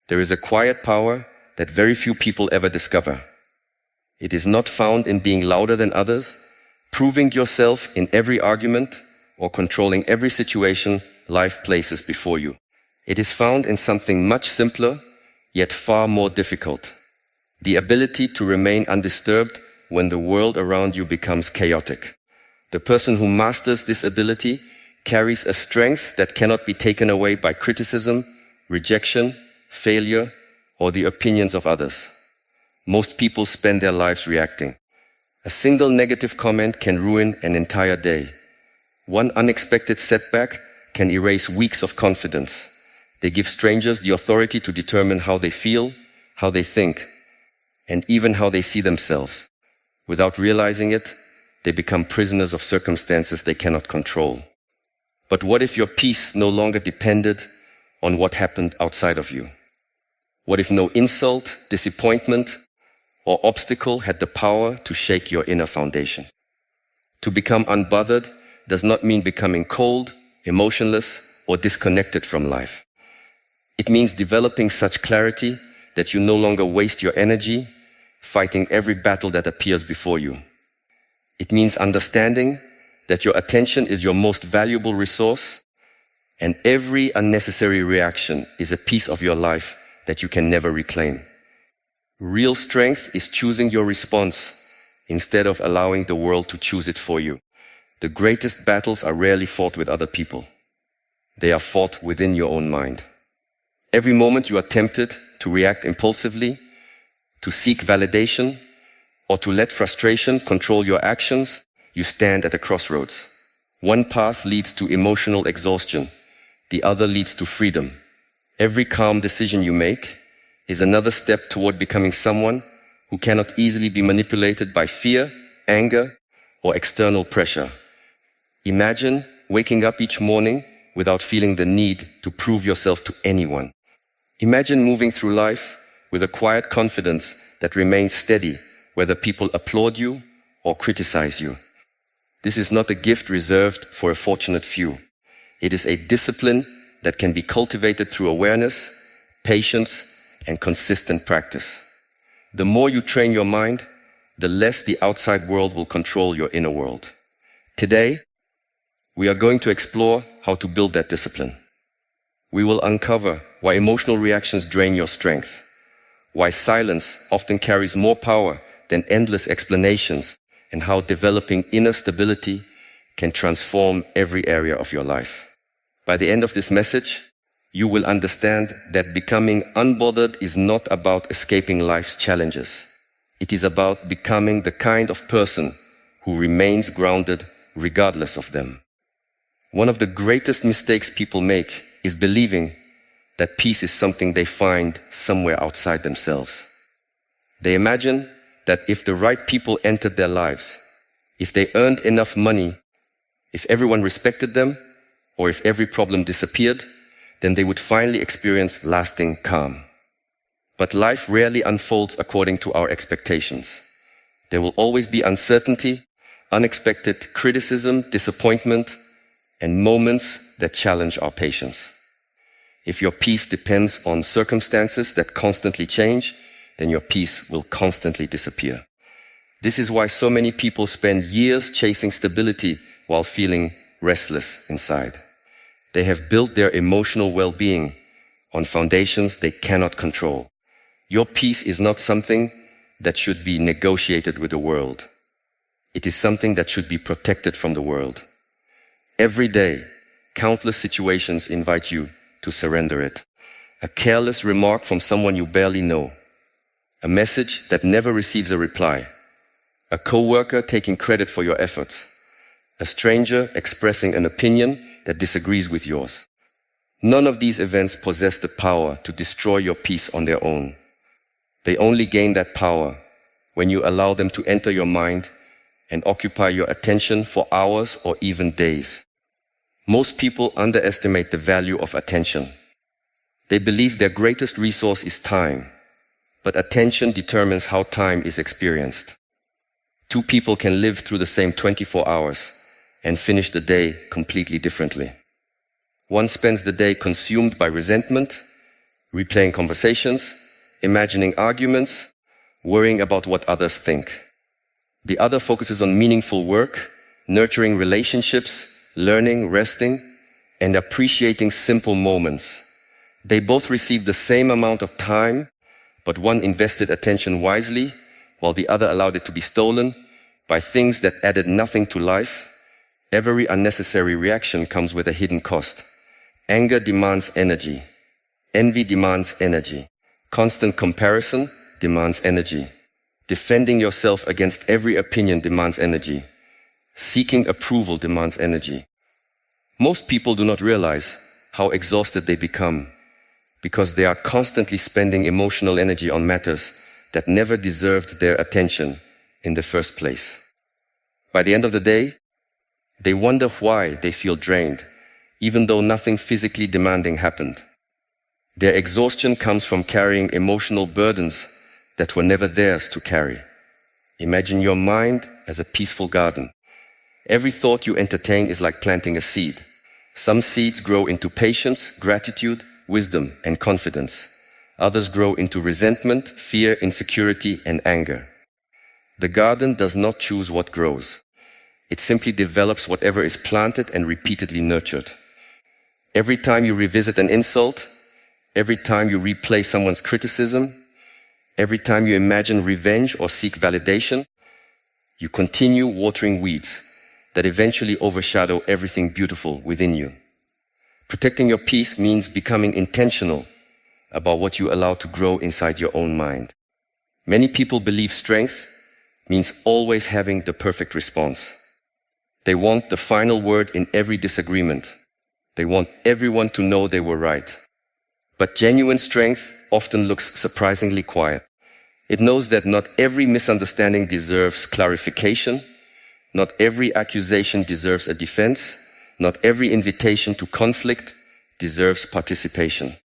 There is a quiet power that very few people ever discover. It is not found in being louder than others, proving yourself in every argument, or controlling every situation life places before you. It is found in something much simpler, yet far more difficult. The ability to remain undisturbed when the world around you becomes chaotic. The person who masters this ability carries a strength that cannot be taken away by criticism, rejection, failure, or the opinions of others. Most people spend their lives reacting. A single negative comment can ruin an entire day. One unexpected setback can erase weeks of confidence. They give strangers the authority to determine how they feel, how they think, and even how they see themselves. Without realizing it, they become prisoners of circumstances they cannot control. But what if your peace no longer depended on what happened outside of you? What if no insult, disappointment, or obstacle had the power to shake your inner foundation? To become unbothered does not mean becoming cold, emotionless, or disconnected from life. It means developing such clarity that you no longer waste your energy fighting every battle that appears before you. It means understanding that your attention is your most valuable resource, and every unnecessary reaction is a piece of your life that you can never reclaim. Real strength is choosing your response instead of allowing the world to choose it for you. The greatest battles are rarely fought with other people. They are fought within your own mind. Every moment you are tempted to react impulsively, to seek validation, or to let frustration control your actions, you stand at a crossroads. One path leads to emotional exhaustion. The other leads to freedom. Every calm decision you make is another step toward becoming someone who cannot easily be manipulated by fear, anger, or external pressure. Imagine waking up each morning without feeling the need to prove yourself to anyone. Imagine moving through life with a quiet confidence that remains steady, whether people applaud you or criticize you. This is not a gift reserved for a fortunate few. It is a discipline that can be cultivated through awareness, patience, and consistent practice. The more you train your mind, the less the outside world will control your inner world. Today, we are going to explore how to build that discipline. We will uncover why emotional reactions drain your strength, why silence often carries more power than endless explanations, and how developing inner stability can transform every area of your life. By the end of this message, you will understand that becoming unbothered is not about escaping life's challenges. It is about becoming the kind of person who remains grounded regardless of them. One of the greatest mistakes people make is believing that peace is something they find somewhere outside themselves. They imagine that if the right people entered their lives, if they earned enough money, if everyone respected them, or if every problem disappeared, then they would finally experience lasting calm. But life rarely unfolds according to our expectations. There will always be uncertainty, unexpected criticism, disappointment, and moments that challenge our patience. If your peace depends on circumstances that constantly change, then your peace will constantly disappear. This is why so many people spend years chasing stability while feeling restless inside. They have built their emotional well-being on foundations they cannot control. Your peace is not something that should be negotiated with the world. It is something that should be protected from the world. Every day, countless situations invite you to surrender it. A careless remark from someone you barely know. A message that never receives a reply. A coworker taking credit for your efforts. A stranger expressing an opinion that disagrees with yours. None of these events possess the power to destroy your peace on their own. They only gain that power when you allow them to enter your mind and occupy your attention for hours or even days. Most people underestimate the value of attention. They believe their greatest resource is time, but attention determines how time is experienced. Two people can live through the same 24 hours and finish the day completely differently. One spends the day consumed by resentment, replaying conversations, imagining arguments, worrying about what others think. The other focuses on meaningful work, nurturing relationships, learning, resting, and appreciating simple moments. They both receive the same amount of time, but one invested attention wisely, while the other allowed it to be stolen by things that added nothing to life. Every unnecessary reaction comes with a hidden cost. Anger demands energy. Envy demands energy. Constant comparison demands energy. Defending yourself against every opinion demands energy. Seeking approval demands energy. Most people do not realize how exhausted they become because they are constantly spending emotional energy on matters that never deserved their attention in the first place. By the end of the day, they wonder why they feel drained, even though nothing physically demanding happened. Their exhaustion comes from carrying emotional burdens that were never theirs to carry. Imagine your mind as a peaceful garden. Every thought you entertain is like planting a seed. Some seeds grow into patience, gratitude, wisdom, and confidence. Others grow into resentment, fear, insecurity, and anger. The garden does not choose what grows. It simply develops whatever is planted and repeatedly nurtured. Every time you revisit an insult, every time you replay someone's criticism, every time you imagine revenge or seek validation, you continue watering weeds that eventually overshadow everything beautiful within you. Protecting your peace means becoming intentional about what you allow to grow inside your own mind. Many people believe strength means always having the perfect response. They want the final word in every disagreement. They want everyone to know they were right. But genuine strength often looks surprisingly quiet. It knows that not every misunderstanding deserves clarification. Not every accusation deserves a defense. Not every invitation to conflict deserves participation.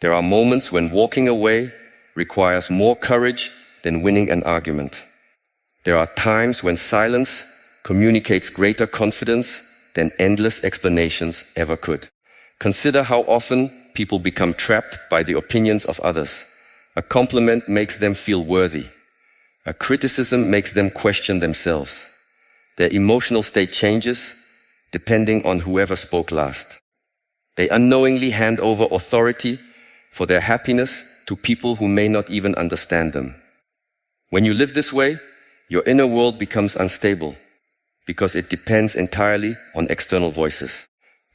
There are moments when walking away requires more courage than winning an argument. There are times when silence communicates greater confidence than endless explanations ever could. Consider how often people become trapped by the opinions of others. A compliment makes them feel worthy. A criticism makes them question themselves. Their emotional state changes depending on whoever spoke last. They unknowingly hand over authority for their happiness to people who may not even understand them. When you live this way, your inner world becomes unstable because it depends entirely on external voices.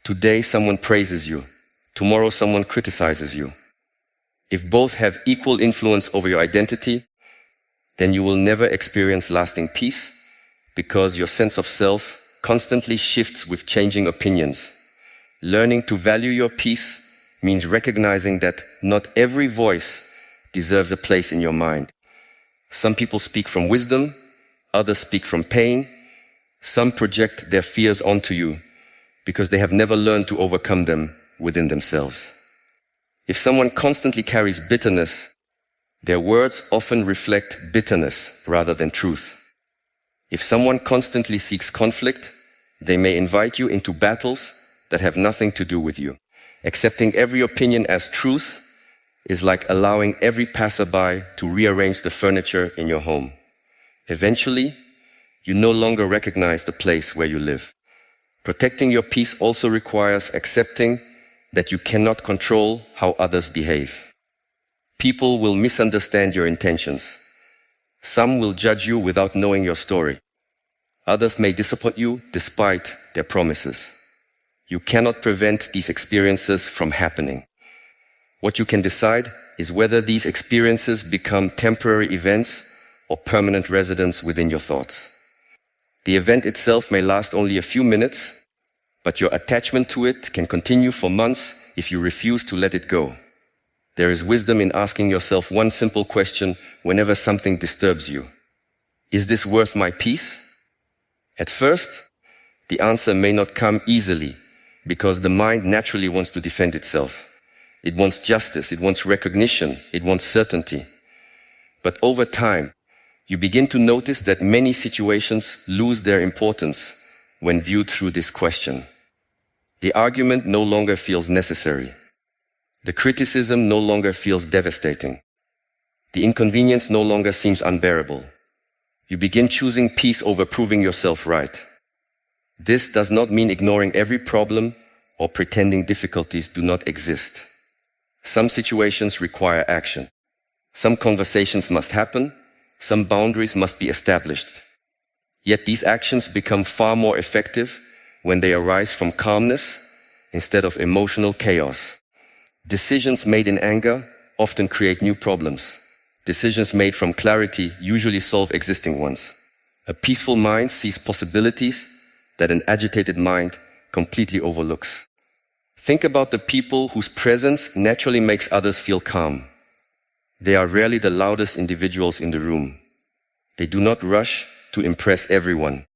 Today someone praises you. Tomorrow someone criticizes you. If both have equal influence over your identity, then you will never experience lasting peace because your sense of self constantly shifts with changing opinions. Learning to value your peace means recognizing that not every voice deserves a place in your mind. Some people speak from wisdom, others speak from pain. Some project their fears onto you because they have never learned to overcome them within themselves. If someone constantly carries bitterness, their words often reflect bitterness rather than truth. If someone constantly seeks conflict, they may invite you into battles that have nothing to do with you. Accepting every opinion as truth is like allowing every passerby to rearrange the furniture in your home. Eventually, you no longer recognize the place where you live. Protecting your peace also requires accepting that you cannot control how others behave. People will misunderstand your intentions. Some will judge you without knowing your story. Others may disappoint you despite their promises. You cannot prevent these experiences from happening. What you can decide is whether these experiences become temporary events or permanent residents within your thoughts. The event itself may last only a few minutes, but your attachment to it can continue for months if you refuse to let it go. There is wisdom in asking yourself one simple question whenever something disturbs you. Is this worth my peace? At first, the answer may not come easily because the mind naturally wants to defend itself. It wants justice, it wants recognition, it wants certainty. But over time, you begin to notice that many situations lose their importance when viewed through this question. The argument no longer feels necessary. The criticism no longer feels devastating. The inconvenience no longer seems unbearable. You begin choosing peace over proving yourself right. This does not mean ignoring every problem or pretending difficulties do not exist. Some situations require action. Some conversations must happen. Some boundaries must be established. Yet these actions become far more effective when they arise from calmness instead of emotional chaos. Decisions made in anger often create new problems. Decisions made from clarity usually solve existing ones. A peaceful mind sees possibilities that an agitated mind completely overlooks. Think about the people whose presence naturally makes others feel calm. They are rarely the loudest individuals in the room. They do not rush to impress everyone.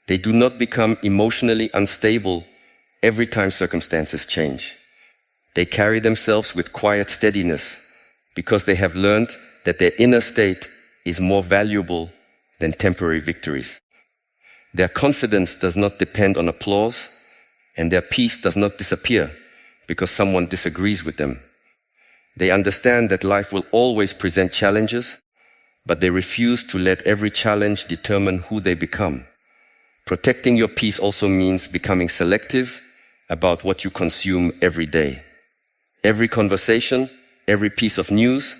They do not become emotionally unstable every time circumstances change. They carry themselves with quiet steadiness because they have learned that their inner state is more valuable than temporary victories. Their confidence does not depend on applause, and their peace does not disappear because someone disagrees with them. They understand that life will always present challenges, but they refuse to let every challenge determine who they become. Protecting your peace also means becoming selective about what you consume every day. Every conversation, every piece of news,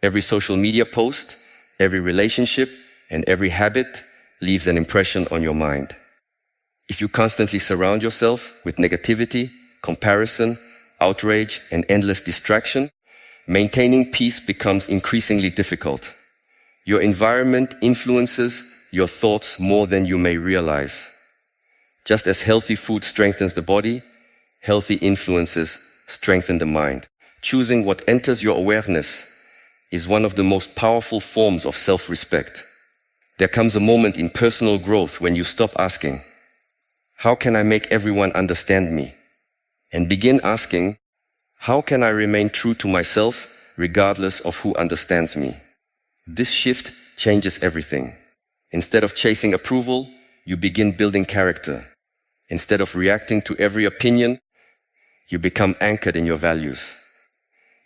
every social media post, every relationship, and every habit leaves an impression on your mind. If you constantly surround yourself with negativity, comparison, outrage, and endless distraction, maintaining peace becomes increasingly difficult. Your environment influences your thoughts more than you may realize. Just as healthy food strengthens the body, healthy influences strengthen the mind. Choosing what enters your awareness is one of the most powerful forms of self-respect. There comes a moment in personal growth when you stop asking, "How can I make everyone understand me?" and begin asking, "How can I remain true to myself regardless of who understands me?" This shift changes everything. Instead of chasing approval, you begin building character. Instead of reacting to every opinion, you become anchored in your values.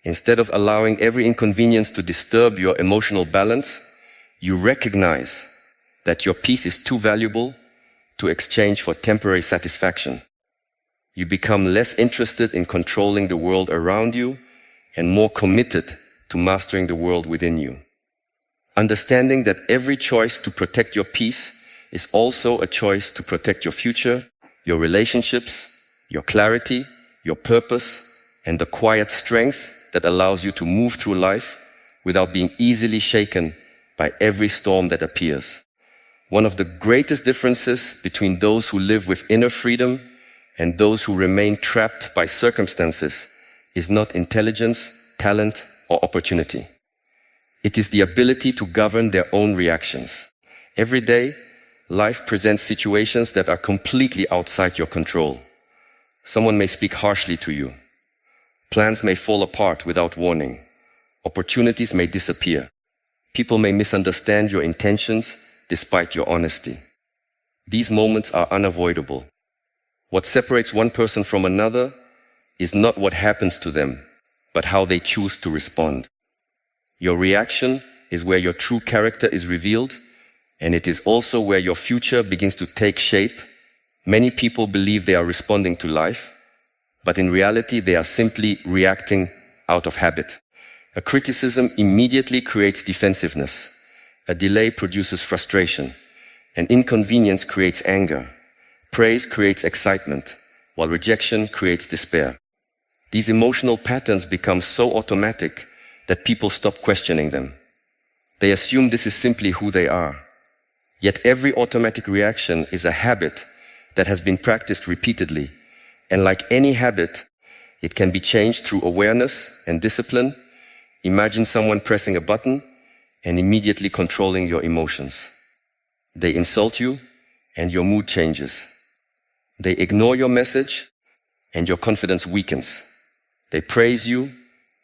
Instead of allowing every inconvenience to disturb your emotional balance, you recognize that your peace is too valuable to exchange for temporary satisfaction. You become less interested in controlling the world around you and more committed to mastering the world within you. Understanding that every choice to protect your peace is also a choice to protect your future, your relationships, your clarity, your purpose, and the quiet strength that allows you to move through life without being easily shaken by every storm that appears. One of the greatest differences between those who live with inner freedom and those who remain trapped by circumstances is not intelligence, talent, or opportunity. It is the ability to govern their own reactions. Every day, life presents situations that are completely outside your control. Someone may speak harshly to you. Plans may fall apart without warning. Opportunities may disappear. People may misunderstand your intentions despite your honesty. These moments are unavoidable. What separates one person from another is not what happens to them, but how they choose to respond. Your reaction is where your true character is revealed, and it is also where your future begins to take shape. Many people believe they are responding to life, but in reality they are simply reacting out of habit. A criticism immediately creates defensiveness. A delay produces frustration. An inconvenience creates anger. Praise creates excitement, while rejection creates despair. These emotional patterns become so automatic that people stop questioning them. They assume this is simply who they are. Yet every automatic reaction is a habit that has been practiced repeatedly. And like any habit, it can be changed through awareness and discipline. Imagine someone pressing a button and immediately controlling your emotions. They insult you and your mood changes. They ignore your message and your confidence weakens. They praise you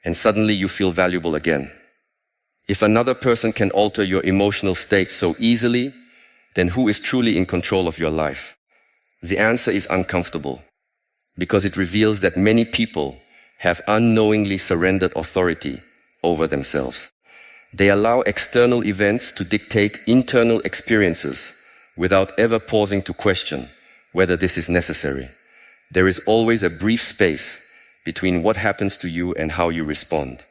and suddenly you feel valuable again. If another person can alter your emotional state so easily, then who is truly in control of your life? The answer is uncomfortable, because it reveals that many people have unknowingly surrendered authority over themselves. They allow external events to dictate internal experiences without ever pausing to question whether this is necessary. There is always a brief space between what happens to you and how you respond.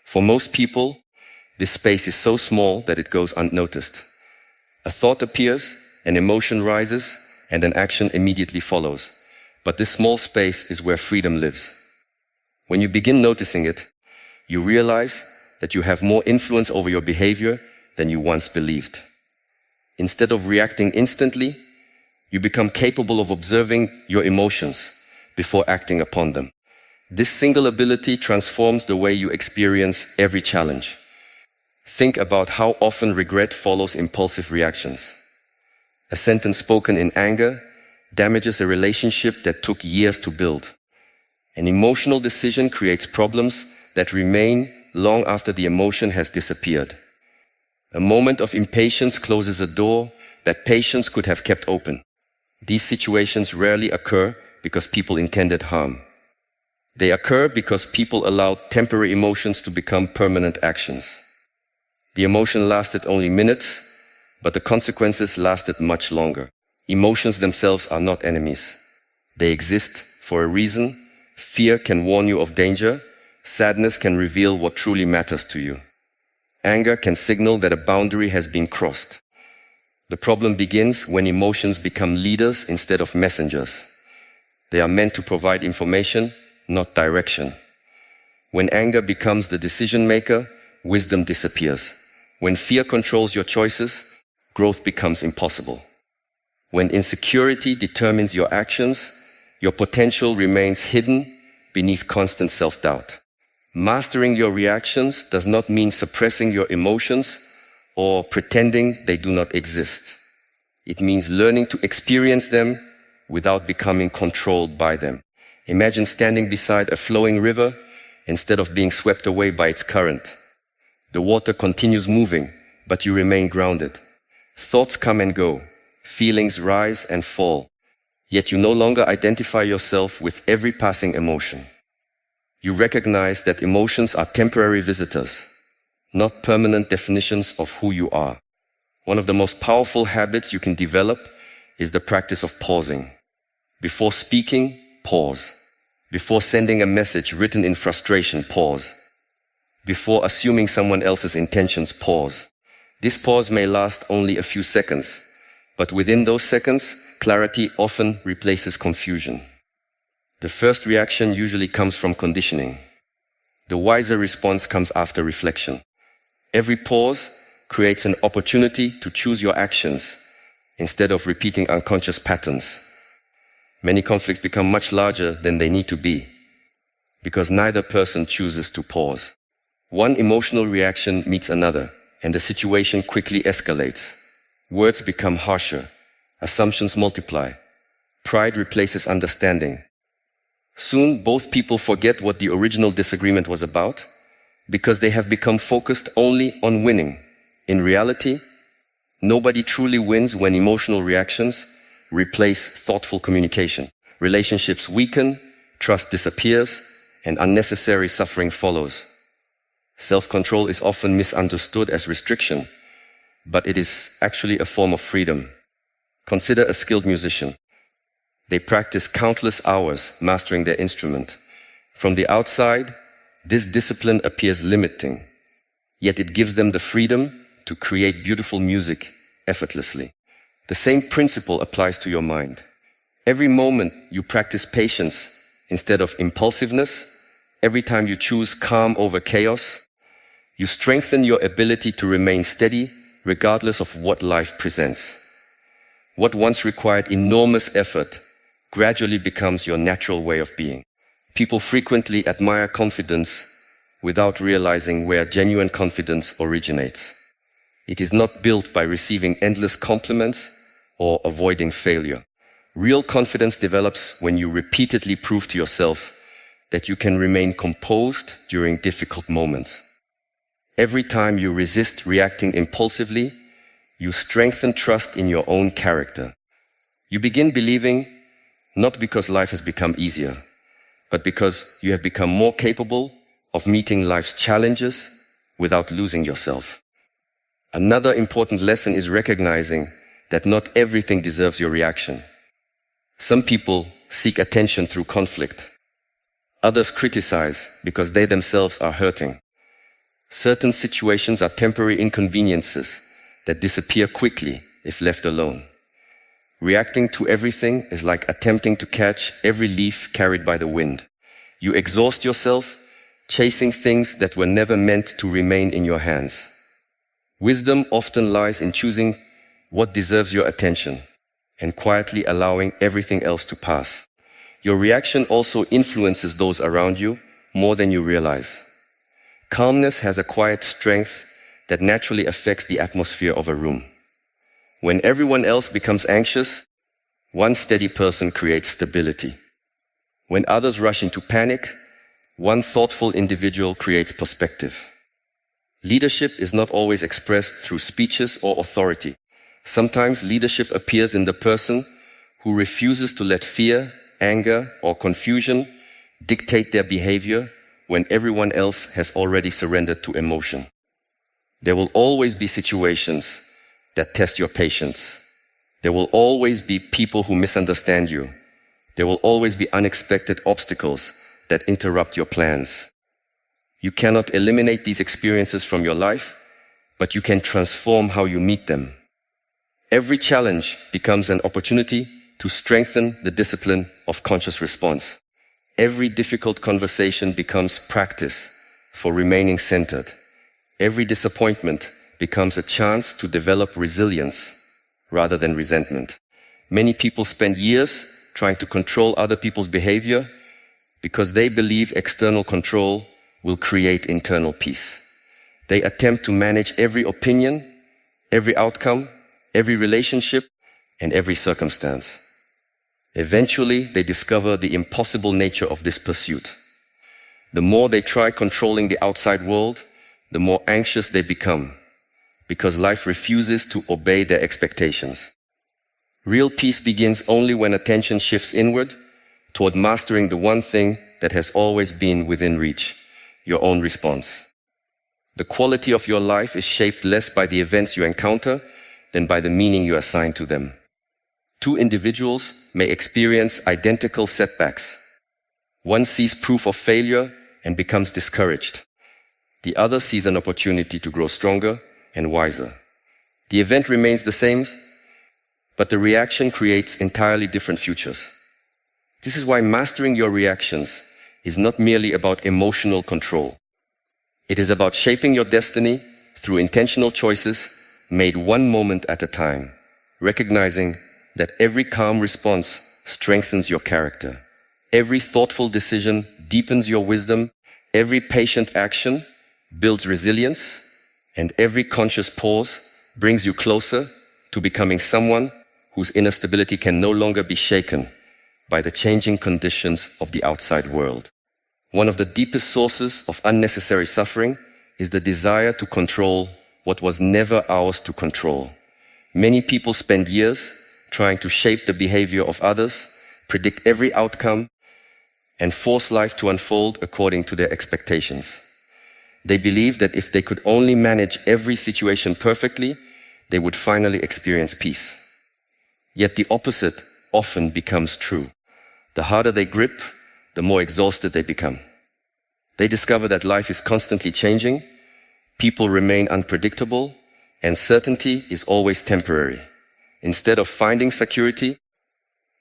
For most people, this space is so small that it goes unnoticed. A thought appears, an emotion rises, and an action immediately follows. But this small space is where freedom lives. When you begin noticing it, you realize that you have more influence over your behavior than you once believed. Instead of reacting instantly, you become capable of observing your emotions before acting upon them. This single ability transforms the way you experience every challenge. Think about how often regret follows impulsive reactions. A sentence spoken in anger damages a relationship that took years to build. An emotional decision creates problems that remain long after the emotion has disappeared. A moment of impatience closes a door that patience could have kept open. These situations rarely occur because people intended harm. They occur because people allowed temporary emotions to become permanent actions. The emotion lasted only minutes, but the consequences lasted much longer. Emotions themselves are not enemies. They exist for a reason. Fear can warn you of danger. Sadness can reveal what truly matters to you. Anger can signal that a boundary has been crossed. The problem begins when emotions become leaders instead of messengers. They are meant to provide information, not direction. When anger becomes the decision maker, wisdom disappears. When fear controls your choices, growth becomes impossible. When insecurity determines your actions, your potential remains hidden beneath constant self-doubt. Mastering your reactions does not mean suppressing your emotions or pretending they do not exist. It means learning to experience them without becoming controlled by them. Imagine standing beside a flowing river instead of being swept away by its current. The water continues moving, but you remain grounded. Thoughts come and go, feelings rise and fall, yet you no longer identify yourself with every passing emotion. You recognize that emotions are temporary visitors, not permanent definitions of who you are. One of the most powerful habits you can develop is the practice of pausing. Before speaking, pause. Before sending a message written in frustration, pause. Before assuming someone else's intentions, pause. This pause may last only a few seconds, but within those seconds, clarity often replaces confusion. The first reaction usually comes from conditioning. The wiser response comes after reflection. Every pause creates an opportunity to choose your actions instead of repeating unconscious patterns. Many conflicts become much larger than they need to be because neither person chooses to pause. One emotional reaction meets another, and the situation quickly escalates. Words become harsher, assumptions multiply, pride replaces understanding. Soon, both people forget what the original disagreement was about because they have become focused only on winning. In reality, nobody truly wins when emotional reactions replace thoughtful communication. Relationships weaken, trust disappears, and unnecessary suffering follows. Self-control is often misunderstood as restriction, but it is actually a form of freedom. Consider a skilled musician. They practice countless hours mastering their instrument. From the outside, this discipline appears limiting, yet it gives them the freedom to create beautiful music effortlessly. The same principle applies to your mind. Every moment you practice patience instead of impulsiveness, every time you choose calm over chaos, you strengthen your ability to remain steady regardless of what life presents. What once required enormous effort gradually becomes your natural way of being. People frequently admire confidence without realizing where genuine confidence originates. It is not built by receiving endless compliments or avoiding failure. Real confidence develops when you repeatedly prove to yourself that you can remain composed during difficult moments. Every time you resist reacting impulsively, you strengthen trust in your own character. You begin believing not because life has become easier, but because you have become more capable of meeting life's challenges without losing yourself. Another important lesson is recognizing that not everything deserves your reaction. Some people seek attention through conflict. Others criticize because they themselves are hurting. Certain situations are temporary inconveniences that disappear quickly if left alone. Reacting to everything is like attempting to catch every leaf carried by the wind. You exhaust yourself chasing things that were never meant to remain in your hands. Wisdom often lies in choosing what deserves your attention and quietly allowing everything else to pass. Your reaction also influences those around you more than you realize. Calmness has a quiet strength that naturally affects the atmosphere of a room. When everyone else becomes anxious, one steady person creates stability. When others rush into panic, one thoughtful individual creates perspective. Leadership is not always expressed through speeches or authority. Sometimes leadership appears in the person who refuses to let fear, anger, or confusion dictate their behavior when everyone else has already surrendered to emotion. There will always be situations that test your patience. There will always be people who misunderstand you. There will always be unexpected obstacles that interrupt your plans. You cannot eliminate these experiences from your life, but you can transform how you meet them. Every challenge becomes an opportunity to strengthen the discipline of conscious response. Every difficult conversation becomes practice for remaining centered. Every disappointment becomes a chance to develop resilience rather than resentment. Many people spend years trying to control other people's behavior because they believe external control will create internal peace. They attempt to manage every opinion, every outcome, every relationship, and every circumstance. Eventually, they discover the impossible nature of this pursuit. The more they try controlling the outside world, the more anxious they become, because life refuses to obey their expectations. Real peace begins only when attention shifts inward toward mastering the one thing that has always been within reach, your own response. The quality of your life is shaped less by the events you encounter than by the meaning you assign to them. Two individuals may experience identical setbacks. One sees proof of failure and becomes discouraged. The other sees an opportunity to grow stronger and wiser. The event remains the same, but the reaction creates entirely different futures. This is why mastering your reactions is not merely about emotional control. It is about shaping your destiny through intentional choices made one moment at a time, recognizing that every calm response strengthens your character. Every thoughtful decision deepens your wisdom. Every patient action builds resilience. And every conscious pause brings you closer to becoming someone whose inner stability can no longer be shaken by the changing conditions of the outside world. One of the deepest sources of unnecessary suffering is the desire to control what was never ours to control. Many people spend years trying to shape the behavior of others, predict every outcome, and force life to unfold according to their expectations. They believe that if they could only manage every situation perfectly, they would finally experience peace. Yet the opposite often becomes true. The harder they grip, the more exhausted they become. They discover that life is constantly changing, people remain unpredictable, and certainty is always temporary. Instead of finding security,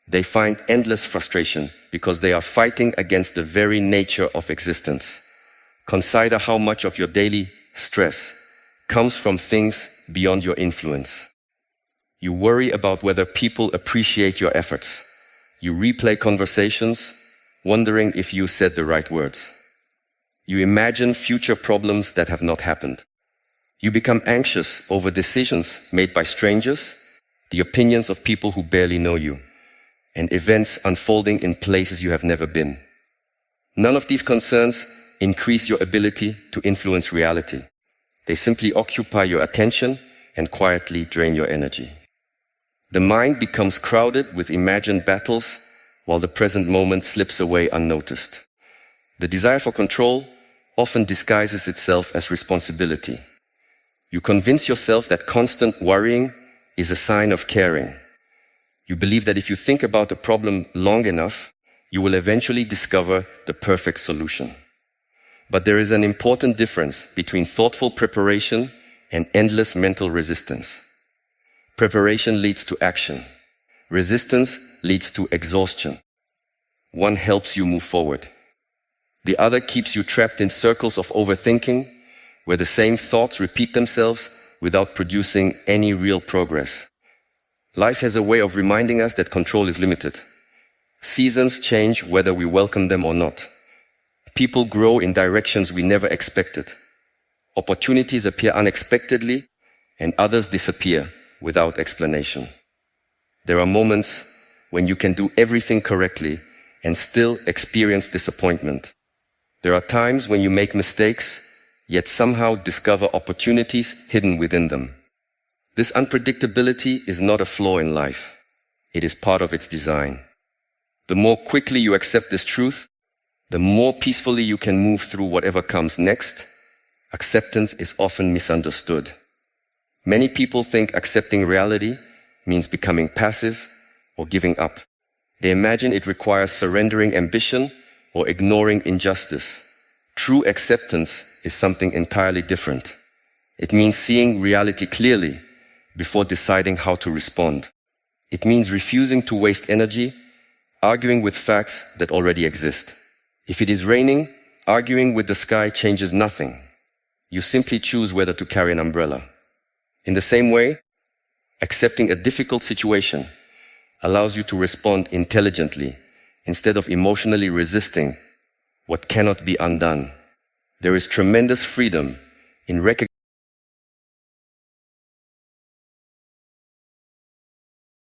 they find endless frustration because they are fighting against the very nature of existence. Consider how much of your daily stress comes from things beyond your influence. You worry about whether people appreciate your efforts. You replay conversations, wondering if you said the right words. You imagine future problems that have not happened. You become anxious over decisions made by strangers, the opinions of people who barely know you, and events unfolding in places you have never been. None of these concerns increase your ability to influence reality. They simply occupy your attention and quietly drain your energy. The mind becomes crowded with imagined battles while the present moment slips away unnoticed. The desire for control often disguises itself as responsibility. You convince yourself that constant worrying is a sign of caring. You believe that if you think about a problem long enough, you will eventually discover the perfect solution. But there is an important difference between thoughtful preparation and endless mental resistance. Preparation leads to action. Resistance leads to exhaustion. One helps you move forward. The other keeps you trapped in circles of overthinking, where the same thoughts repeat themselves without producing any real progress. Life has a way of reminding us that control is limited. Seasons change whether we welcome them or not. People grow in directions we never expected. Opportunities appear unexpectedly, and others disappear without explanation. There are moments when you can do everything correctly and still experience disappointment. There are times when you make mistakes, yet somehow discover opportunities hidden within them. This unpredictability is not a flaw in life. It is part of its design. The more quickly you accept this truth, the more peacefully you can move through whatever comes next. Acceptance is often misunderstood. Many people think accepting reality means becoming passive or giving up. They imagine it requires surrendering ambition or ignoring injustice. True acceptance is something entirely different. It means seeing reality clearly before deciding how to respond. It means refusing to waste energy arguing with facts that already exist. If it is raining, arguing with the sky changes nothing. You simply choose whether to carry an umbrella. In the same way, accepting a difficult situation allows you to respond intelligently instead of emotionally resisting what cannot be undone. There is tremendous freedom in recognizing